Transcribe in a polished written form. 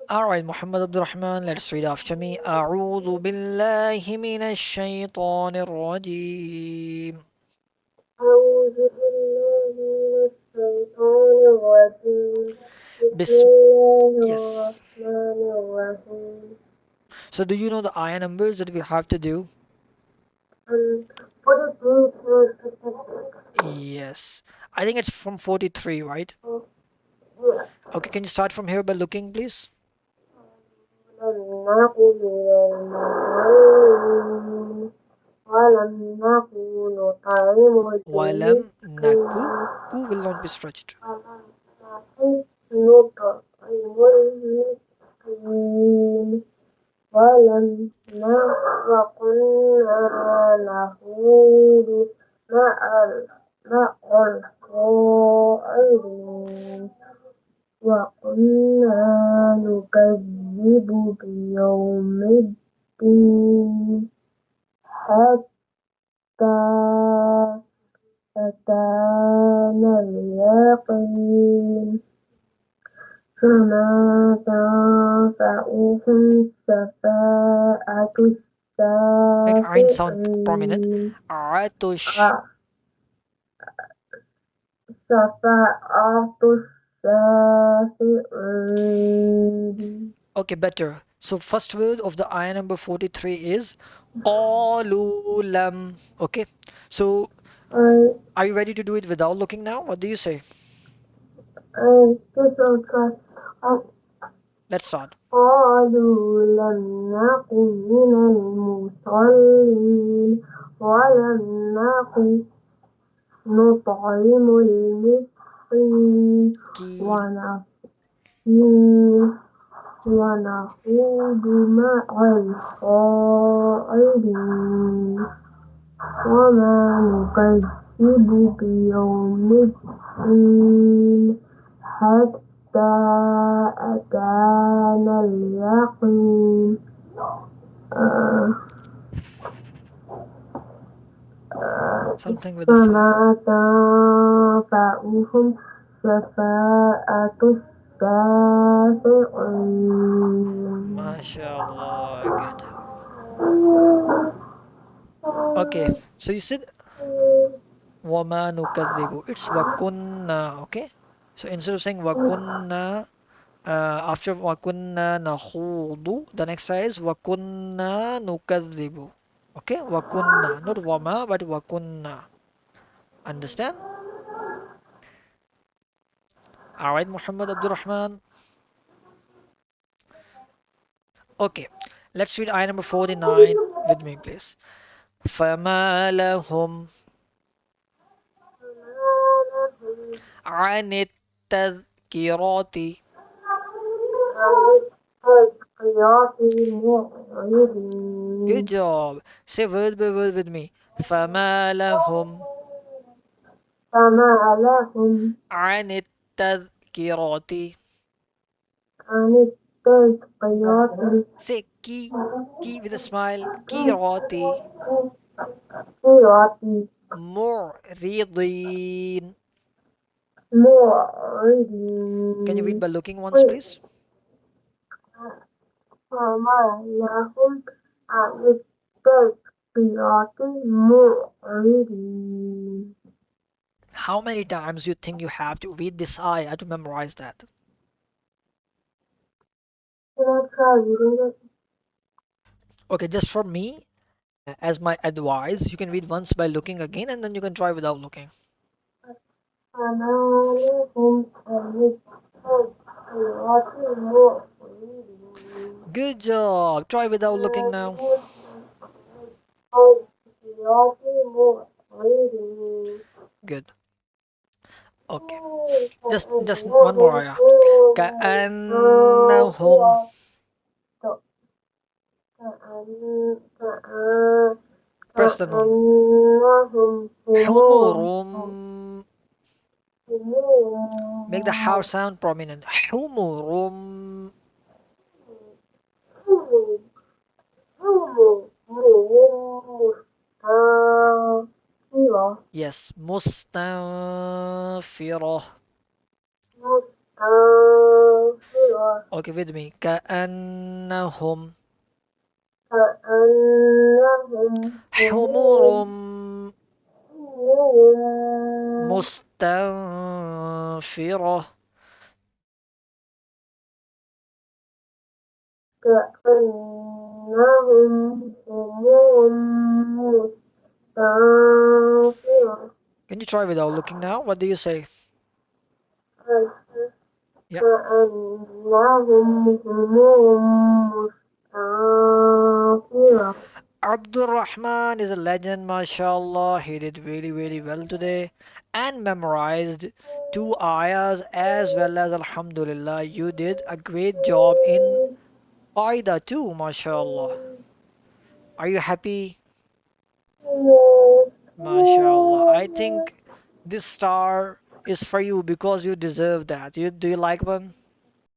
Alright, Muhammad Abdurrahman, let's read after me. أعوذ بالله من الشيطان الرجيم. أعوذ بالله من الشيطان الرجيم بسم Bis الله yes. الرحمن الرحيم So do you know the ayah numbers that we have to do? and 43 through 56. Yes. I think it's from 43, right? Yeah. Okay, can you start from here by looking, please? لم نكن من المصلين ولم نكن نطعم Walam naku. المسكين Ku will not be stretched. ولم نكن نطعم المسكين وكنا نخوض مع الخائضين وكنا نكذب بيوم الدين حتى أتانا اليقين فما تنفعهم شفاعة Make Ain sound prominent. الشافعين Atush. شفاعة الشافعين. Okay, better. So first word of the ayah number 43 is qalulam. Okay. So I, are you ready to do it without looking now? What do you say? just trust. Let's start. قالوا لم نكن من المصلين ولم نكن نطعم المسكين Keel. ونخوض ونخوض مع الخائضين وما نكذب بيوم الدين حتى أتانا اليقين آه، Something with the fa. فما تنفعهم شفاعة الشافعين. MashaAllah. Good. Okay. So you said wama nukadibu. It's wakunna. Okay. So instead of saying wakunna, after wakunna nakhudu, the next side is wakunna nukadibu. Okay. Wakunna. Not wama, but wakunna. Understand? Alright, Muhammad Abdurrahman. Okay. Let's read ayah number 49 with me, please. فما لهم عن التذكرات. التذكرة Good معرضين job. Say word by word with me. فما لهم فما لهم عن التذكرات. عن التذكرة Say ki with a smile. كرات معرضين. Can you read معرضين by looking once, please? فما لهم عن التذكرة معرضين. How many times you think you have to read this ayah to memorize that? Can I try reading it? Okay, just for me, as my advice, you can read once by looking again and then you can try without looking. فما لهم عن التذكرة معرضين. Good job. Try without looking now. Good. Okay. Just one more ayah. كأنهم. Press the nun. كأنهم حمر. Make the how sound prominent. حمر. Yes. مستنفرة. Okay, with me. كأنهم كأنهم حمر حمر مستنفرة. كأنهم حمر مستنفرة Can you try without looking now? What do you say? Yeah. كأنهم حمر مستنفرة Abdul Rahman is a legend, mashallah. He did really, really well today and memorized two ayahs as well as Alhamdulillah. You did a great job in Qaida too, mashallah. Are you happy? Mashallah. I think this star is for you because you deserve that. Do you like one?